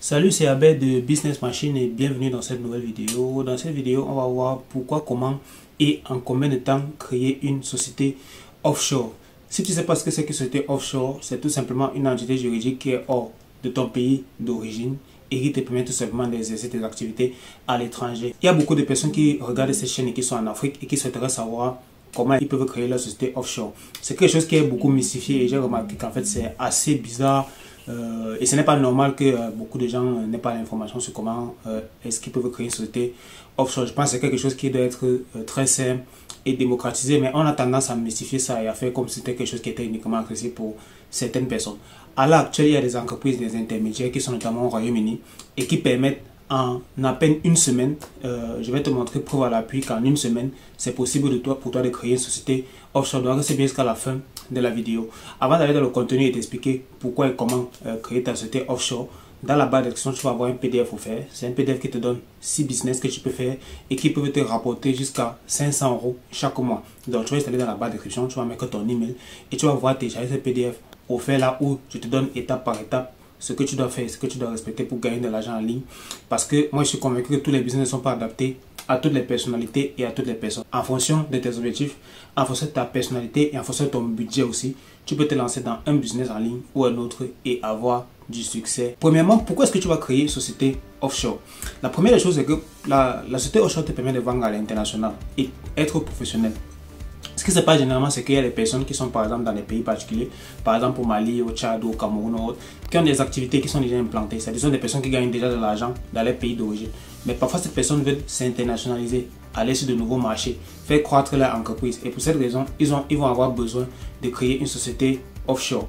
Salut, c'est Abed de Business Machine et bienvenue dans cette nouvelle vidéo. Dans cette vidéo, on va voir pourquoi, comment et en combien de temps créer une société offshore. Si tu ne sais pas ce que c'est que société offshore, c'est tout simplement une entité juridique qui est hors de ton pays d'origine et qui te permet tout simplement d'exercer tes activités à l'étranger. Il y a beaucoup de personnes qui regardent cette chaîne et qui sont en Afrique et qui souhaiteraient savoir comment ils peuvent créer leur société offshore. C'est quelque chose qui est beaucoup mystifié et j'ai remarqué qu'en fait c'est assez bizarre. Et ce n'est pas normal que beaucoup de gens n'aient pas l'information sur comment est-ce qu'ils peuvent créer une société offshore. Je pense que c'est quelque chose qui doit être très simple et démocratisé, mais on a tendance à mystifier ça et à faire comme si c'était quelque chose qui était uniquement accessible pour certaines personnes. À l'heure actuelle, il y a des entreprises, des intermédiaires qui sont notamment au Royaume-Uni et qui permettent en à peine une semaine, je vais te montrer preuve à l'appui qu'en une semaine, c'est possible pour toi de créer une société offshore. Donc reste bien jusqu'à la fin de la vidéo. Avant d'aller dans le contenu et t'expliquer pourquoi et comment créer ta société offshore, dans la barre de description, tu vas avoir un PDF offert. C'est un PDF qui te donne 6 business que tu peux faire et qui peuvent te rapporter jusqu'à 500 € chaque mois. Donc tu vas installer dans la barre de description, tu vas mettre ton email et tu vas voir télécharger ce PDF offert là où je te donne étape par étape ce que tu dois faire, ce que tu dois respecter pour gagner de l'argent en ligne. Parce que moi, je suis convaincu que tous les business ne sont pas adaptés à toutes les personnalités et à toutes les personnes. En fonction de tes objectifs, en fonction de ta personnalité et en fonction de ton budget aussi, tu peux te lancer dans un business en ligne ou un autre et avoir du succès. Premièrement, pourquoi est-ce que tu vas créer une société offshore? La première chose, c'est que la société offshore te permet de vendre à l'international et être professionnel. Ce qui se passe généralement, c'est qu'il y a des personnes qui sont par exemple dans des pays particuliers, par exemple au Mali, au Tchad, au Cameroun ou autre, qui ont des activités qui sont déjà implantées. Ce sont des personnes qui gagnent déjà de l'argent dans les pays d'origine. Mais parfois, ces personnes veulent s'internationaliser, aller sur de nouveaux marchés, faire croître leur entreprise. Et pour cette raison, ils vont avoir besoin de créer une société offshore.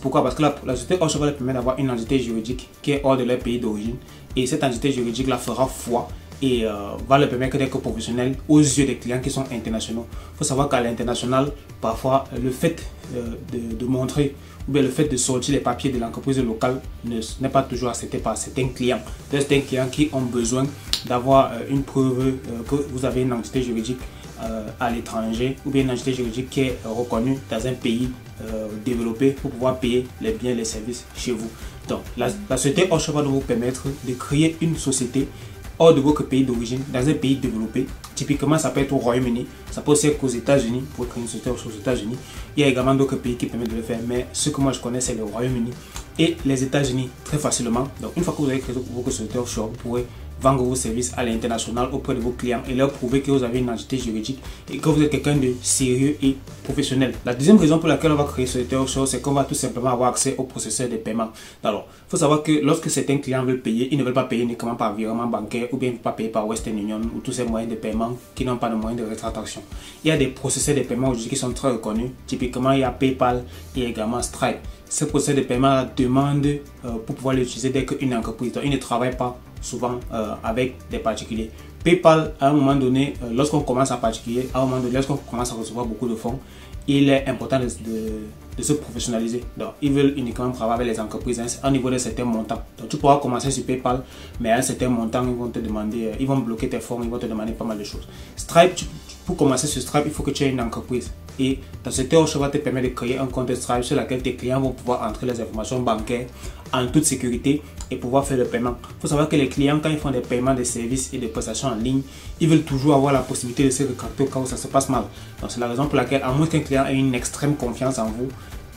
Pourquoi? Parce que la société offshore va leur permettre d'avoir une entité juridique qui est hors de leur pays d'origine. Et cette entité juridique la fera foi et va leur permettre d'être professionnel aux yeux des clients qui sont internationaux. Il faut savoir qu'à l'international, parfois, le fait de montrer ou bien le fait de sortir les papiers de l'entreprise locale n'est pas toujours accepté par certains clients. Certains clients qui ont besoin d'avoir une preuve que vous avez une entité juridique à l'étranger ou bien une entité juridique qui est reconnue dans un pays développé pour pouvoir payer les biens et les services chez vous. Donc, la société offshore va vous permettre de créer une société hors de votre pays d'origine, dans un pays développé. Typiquement, ça peut être au Royaume-Uni, ça peut aussi être aux États-Unis, pour créer une société aux États-Unis. Il y a également d'autres pays qui permettent de le faire, mais ce que moi je connais, c'est le Royaume-Uni et les États-Unis très facilement. Donc, une fois que vous avez créé votre société offshore, vous pourrez vendre vos services à l'international auprès de vos clients et leur prouver que vous avez une entité juridique et que vous êtes quelqu'un de sérieux et professionnel. La deuxième raison pour laquelle on va créer une société offshore, c'est qu'on va tout simplement avoir accès au processeur de paiement. Alors, il faut savoir que lorsque certains clients veulent payer, ils ne veulent pas payer uniquement par virement bancaire ou bien pas payer par Western Union ou tous ces moyens de paiement qui n'ont pas de moyens de rétractation. Il y a des processeurs de paiement aujourd'hui qui sont très reconnus. Typiquement, il y a PayPal et également Stripe. Ce processeur de paiement demande pour pouvoir l'utiliser dès qu'une entreprise, donc, il ne travaille pas souvent avec des particuliers. PayPal, à un moment donné, lorsqu'on commence à particulier, à un moment donné, lorsqu'on commence à recevoir beaucoup de fonds, il est important de se professionnaliser. Donc, ils veulent uniquement travailler avec les entreprises à un niveau de certains montants. Donc, tu pourras commencer sur PayPal, mais à un certain montant, ils vont te demander, ils vont bloquer tes fonds, ils vont te demander pas mal de choses. Stripe, pour commencer sur Stripe, il faut que tu aies une entreprise. Et ta société offshore va te permettre de créer un compte Stripe sur lequel tes clients vont pouvoir entrer les informations bancaires en toute sécurité et pouvoir faire le paiement. Il faut savoir que les clients, quand ils font des paiements de services et de prestations en ligne, ils veulent toujours avoir la possibilité de se rétracter au cas où ça se passe mal. Donc c'est la raison pour laquelle, à moins qu'un client ait une extrême confiance en vous,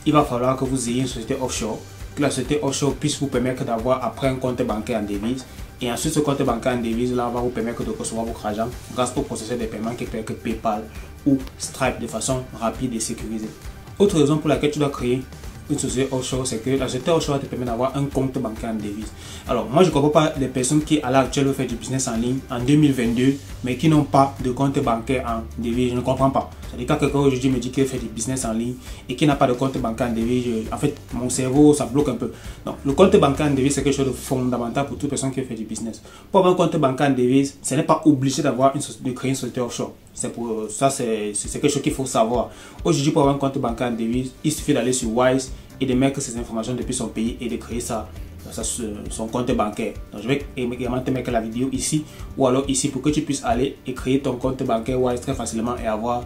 il va falloir que vous ayez une société offshore, que la société offshore puisse vous permettre d'avoir après un compte bancaire en devise. Et ensuite, ce compte bancaire en devise là va vous permettre de recevoir votre argent grâce au processeur de paiement qui peut être PayPal ou Stripe de façon rapide et sécurisée. Autre raison pour laquelle tu dois créer une société offshore, c'est que la société offshore te permet d'avoir un compte bancaire en devise. Alors, moi, je ne comprends pas les personnes qui, à l'heure actuelle, veulent faire du business en ligne en 2022, mais qui n'ont pas de compte bancaire en devise. Je ne comprends pas. C'est-à-dire quand quelqu'un aujourd'hui me dit qu'il fait du business en ligne et qui n'a pas de compte bancaire en devise, en fait, mon cerveau, ça bloque un peu. Donc, le compte bancaire en devise, c'est quelque chose de fondamental pour toute personne qui fait du business. Pour avoir un compte bancaire en devise, ce n'est pas obligé de créer une société offshore. C'est pour ça, c'est quelque chose qu'il faut savoir. Aujourd'hui, pour avoir un compte bancaire en devise, il suffit d'aller sur Wise et de mettre ces informations depuis son pays et de créer son compte bancaire. Donc, je vais également te mettre la vidéo ici ou alors ici pour que tu puisses aller et créer ton compte bancaire Wise très facilement et avoir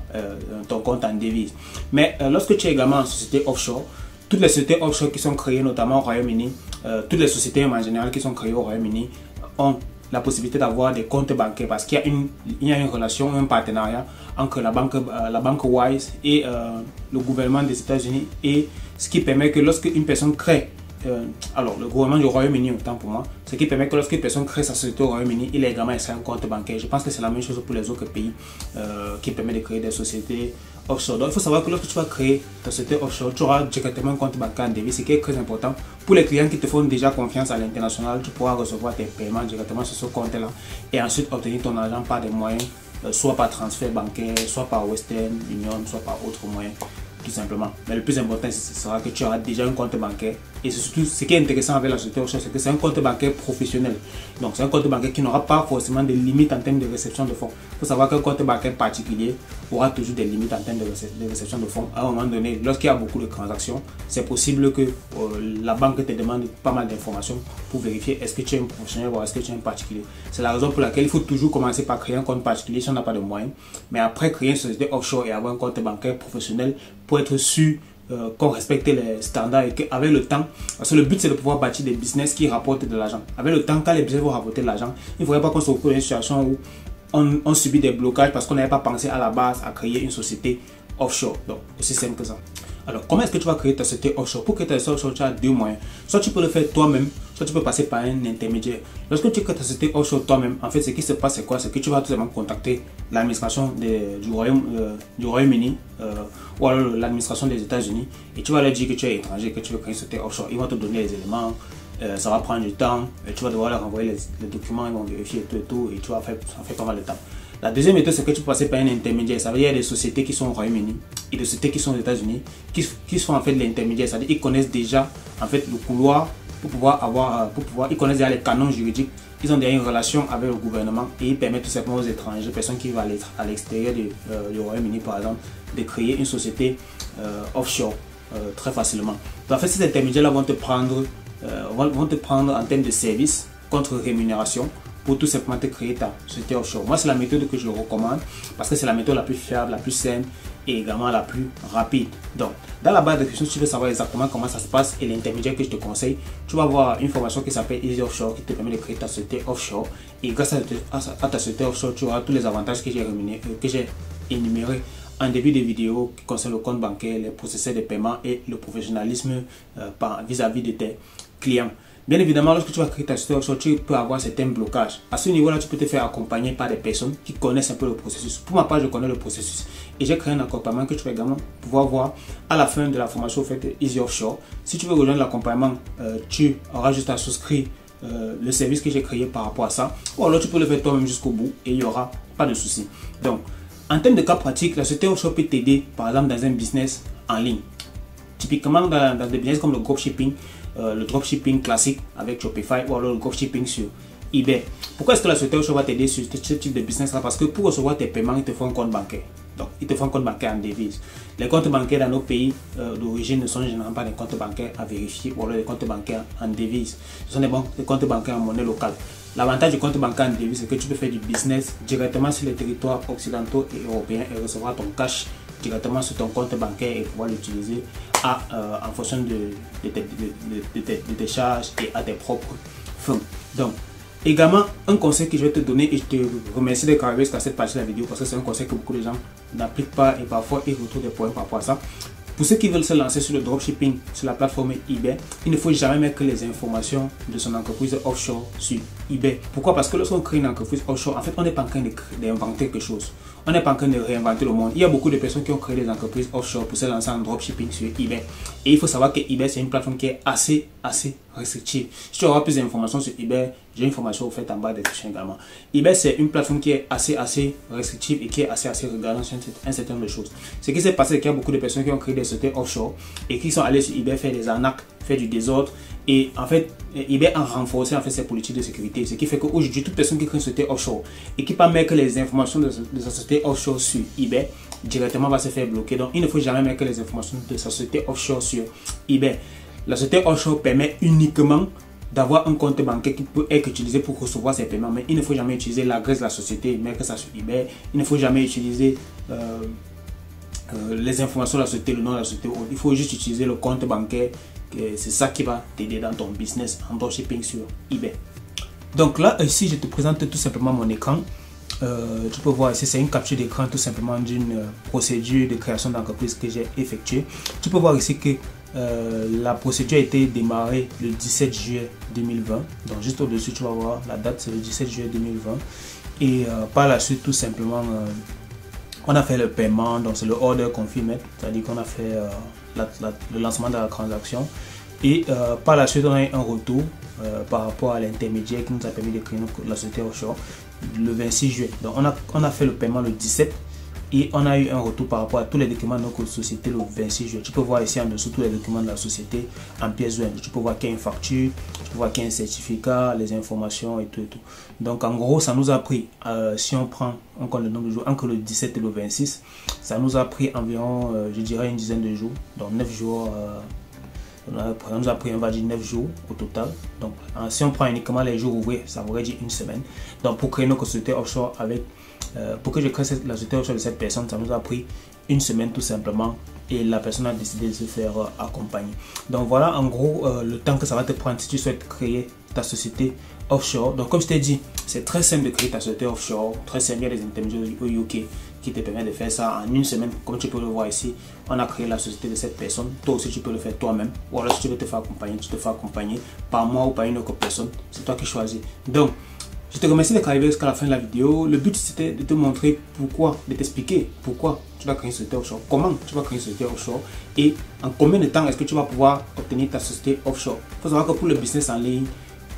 ton compte en devise. Mais lorsque tu es également en société offshore, toutes les sociétés offshore qui sont créées, notamment au Royaume-Uni, toutes les sociétés en général qui sont créées au Royaume-Uni ont la possibilité d'avoir des comptes bancaires parce qu'il y a une relation, un partenariat entre la banque Wise et le gouvernement des États-Unis, et ce qui permet que lorsque une personne crée, alors le gouvernement du Royaume-Uni, autant pour moi, ce qui permet que lorsqu'une personne crée sa société au Royaume-Uni, il a également un compte bancaire. Je pense que c'est la même chose pour les autres pays qui permet de créer des sociétés offshore. Donc il faut savoir que lorsque tu vas créer ta société offshore, tu auras directement un compte bancaire en devise, ce qui est très important. Pour les clients qui te font déjà confiance à l'international, tu pourras recevoir tes paiements directement sur ce compte-là et ensuite obtenir ton argent par des moyens, soit par transfert bancaire, soit par Western Union, soit par autre moyen, tout simplement. Mais le plus important, ce sera que tu auras déjà un compte bancaire. Et surtout, ce qui est intéressant avec la société offshore, c'est que c'est un compte bancaire professionnel. Donc, c'est un compte bancaire qui n'aura pas forcément de limites en termes de réception de fonds. Il faut savoir qu'un compte bancaire particulier aura toujours des limites en termes de réception de fonds. À un moment donné, lorsqu'il y a beaucoup de transactions, c'est possible que la banque te demande pas mal d'informations pour vérifier est-ce que tu es un professionnel ou est-ce que tu es un particulier. C'est la raison pour laquelle il faut toujours commencer par créer un compte particulier si on n'a pas de moyens. Mais après, créer une société offshore et avoir un compte bancaire professionnel pour être sûr qu'on respecte les standards et qu'avec le temps, parce que le but c'est de pouvoir bâtir des business qui rapportent de l'argent. Avec le temps, quand les business vont rapporter de l'argent, il ne faudrait pas qu'on se retrouve dans une situation où on subit des blocages parce qu'on n'avait pas pensé à la base à créer une société offshore. Donc, aussi simple que ça. Alors, comment est-ce que tu vas créer ta société offshore? Pour créer ta société offshore, tu as deux moyens. Soit tu peux le faire toi-même, soit tu peux passer par un intermédiaire. Lorsque tu crées ta société offshore toi-même, en fait, ce qui se passe, c'est quoi? C'est que tu vas tout simplement contacter l'administration du Royaume-Uni ou alors l'administration des États-Unis et tu vas leur dire que tu es étranger, que tu veux créer une société offshore. Ils vont te donner les éléments. Ça va prendre du temps, tu vas devoir leur envoyer les documents, ils vont vérifier tout et tu vas faire, ça fait pas mal de temps. La deuxième méthode, c'est que tu peux passer par un intermédiaire. Ça veut dire qu'il y a des sociétés qui sont au Royaume-Uni et des sociétés qui sont aux États-Unis qui sont en fait l'intermédiaire. C'est-à-dire qu'ils connaissent déjà en fait le couloir pour pouvoir ils connaissent déjà les canons juridiques. Ils ont déjà une relation avec le gouvernement et ils permettent tout simplement aux étrangers, personnes qui vont aller à l'extérieur du Royaume-Uni par exemple, de créer une société offshore très facilement. Donc, en fait, ces intermédiaires-là vont te prendre en termes de services contre rémunération pour tout simplement te créer ta société offshore. Moi, c'est la méthode que je recommande parce que c'est la méthode la plus fiable, la plus simple et également la plus rapide. Donc, dans la barre de description, si tu veux savoir exactement comment ça se passe et l'intermédiaire que je te conseille, tu vas avoir une formation qui s'appelle Easy Offshore qui te permet de créer ta société offshore. Et grâce à ta société offshore, tu auras tous les avantages que j'ai énumérés en début de vidéo qui concernent le compte bancaire, les processus de paiement et le professionnalisme vis-à-vis de tes clients. Bien évidemment, lorsque tu vas créer ta société offshore, tu peux avoir certains blocages. À ce niveau-là, tu peux te faire accompagner par des personnes qui connaissent un peu le processus. Pour ma part, je connais le processus et j'ai créé un accompagnement que tu vas également pouvoir voir à la fin de la formation faite Easy Offshore. Si tu veux rejoindre l'accompagnement, tu auras juste à souscrire le service que j'ai créé par rapport à ça. Ou alors tu peux le faire toi-même jusqu'au bout et il n'y aura pas de souci. Donc, en termes de cas pratiques, la société offshore peut t'aider par exemple dans un business en ligne. Typiquement dans des business comme le dropshipping, le dropshipping classique avec Shopify ou alors le dropshipping sur eBay. Pourquoi est-ce que la société offshore va t'aider sur ce type de business là? Parce que pour recevoir tes paiements, ils te font un compte bancaire. Donc, ils te font un compte bancaire en devise. Les comptes bancaires dans nos pays d'origine ne sont généralement pas des comptes bancaires à vérifier ou alors des comptes bancaires en devise. Ce sont des comptes bancaires en monnaie locale. L'avantage du compte bancaire en devise, c'est que tu peux faire du business directement sur les territoires occidentaux et européens et recevoir ton cash directement sur ton compte bancaire et pouvoir l'utiliser en fonction de tes charges et à tes propres fins. Donc, également, un conseil que je vais te donner, et je te remercie d'être arrivé jusqu'à cette partie de la vidéo parce que c'est un conseil que beaucoup de gens n'appliquent pas et parfois ils retrouvent des problèmes par rapport à ça. Pour ceux qui veulent se lancer sur le dropshipping sur la plateforme eBay, il ne faut jamais mettre les informations de son entreprise offshore sur eBay. Pourquoi? Parce que lorsqu'on crée une entreprise offshore, en fait, on n'est pas en train d'inventer quelque chose. On n'est pas en train de réinventer le monde. Il y a beaucoup de personnes qui ont créé des entreprises offshore pour se lancer en dropshipping sur eBay. Et il faut savoir que eBay, c'est une plateforme qui est assez restrictive. Si tu auras plus d'informations sur eBay, j'ai une formation faite en bas de la description également. eBay, c'est une plateforme qui est assez restrictive et qui est assez regardante sur un certain nombre de choses. Ce qui s'est passé, c'est qu'il y a beaucoup de personnes qui ont créé des sociétés offshore et qui sont allées sur eBay faire des arnaques, faire du désordre. Et en fait, eBay a renforcé en fait ses politiques de sécurité. Ce qui fait qu'aujourd'hui, toute personne qui crée une société offshore et qui peut mettre les informations de sa société offshore sur eBay, directement va se faire bloquer. Donc, il ne faut jamais mettre les informations de sa société offshore sur eBay. La société offshore permet uniquement d'avoir un compte bancaire qui peut être utilisé pour recevoir ses paiements. Mais il ne faut jamais utiliser l'adresse de la société, mettre ça sur eBay. Il ne faut jamais utiliser les informations de la société, le nom de la société. Il faut juste utiliser le compte bancaire. C'est ça qui va t'aider dans ton business en dropshipping sur eBay. Donc là, ici, je te présente tout simplement mon écran. Tu peux voir ici, c'est une capture d'écran tout simplement d'une procédure de création d'entreprise que j'ai effectuée. Tu peux voir ici que la procédure a été démarrée le 17 juillet 2020. Donc juste au-dessus, tu vas voir la date, c'est le 17 juillet 2020. Et par la suite, tout simplement, on a fait le paiement. Donc c'est le order confirmed, c'est-à-dire qu'on a fait le lancement de la transaction. Et par la suite, on a eu un retour par rapport à l'intermédiaire qui nous a permis de créer la société offshore le 26 juillet. Donc on a fait le paiement le 17 et on a eu un retour par rapport à tous les documents de notre société le 26 juillet. Tu peux voir ici en dessous tous les documents de la société en pièces jointes. Tu peux voir qu'il y a une facture, tu peux voir qu'il y a un certificat, les informations et tout et tout. Donc en gros, ça nous a pris, si on prend encore le nombre de jours, entre le 17 et le 26, ça nous a pris environ, je dirais, une dizaine de jours, donc 9 jours. Ça nous a pris, on va dire, 9 jours au total. Donc, si on prend uniquement les jours ouvrés, ça voudrait dire une semaine. Donc, pour créer notre société offshore pour que je crée la société offshore de cette personne, ça nous a pris une semaine tout simplement. Et la personne a décidé de se faire accompagner. Donc, voilà en gros le temps que ça va te prendre si tu souhaites créer ta société offshore. Donc, comme je t'ai dit, c'est très simple de créer ta société offshore. Très simple, il y a des intermédiaires au UK qui te permet de faire ça en une semaine. Comme tu peux le voir ici, on a créé la société de cette personne. Toi aussi, tu peux le faire toi-même. Ou alors, si tu veux te faire accompagner, tu te fais accompagner par moi ou par une autre personne. C'est toi qui choisis. Donc, je te remercie d'être arrivé jusqu'à la fin de la vidéo. Le but, c'était de te montrer pourquoi, de t'expliquer pourquoi tu vas créer une société offshore, comment tu vas créer une société offshore et en combien de temps est-ce que tu vas pouvoir obtenir ta société offshore. Il faut savoir que pour le business en ligne,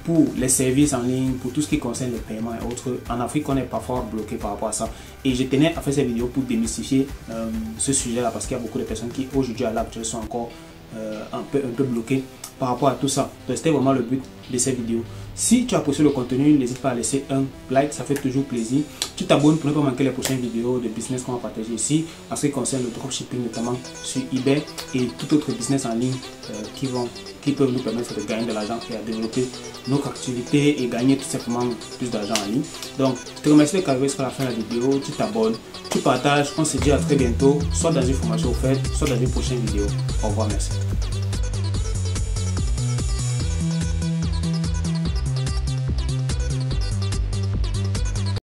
pour les services en ligne, pour tout ce qui concerne le paiement et autres, en Afrique, on est parfois bloqué par rapport à ça. Et je tenais à faire cette vidéo pour démystifier ce sujet-là parce qu'il y a beaucoup de personnes qui, aujourd'hui, à l'heure actuelle, sont encore un peu bloquées par rapport à tout ça. Donc, c'était vraiment le but de cette vidéo. Si tu as apprécié le contenu, n'hésite pas à laisser un like, ça fait toujours plaisir. Tu t'abonnes pour ne pas manquer les prochaines vidéos de business qu'on va partager ici, en ce qui concerne le dropshipping, notamment sur eBay et tout autre business en ligne qui peuvent nous permettre de gagner de l'argent et à développer notre activité et gagner tout simplement plus d'argent en ligne. Donc, je te remercie d'être arrivé jusqu'à la fin de la vidéo. Tu t'abonnes, tu partages. On se dit à très bientôt, soit dans une formation offerte, soit dans une prochaine vidéo. Au revoir, merci.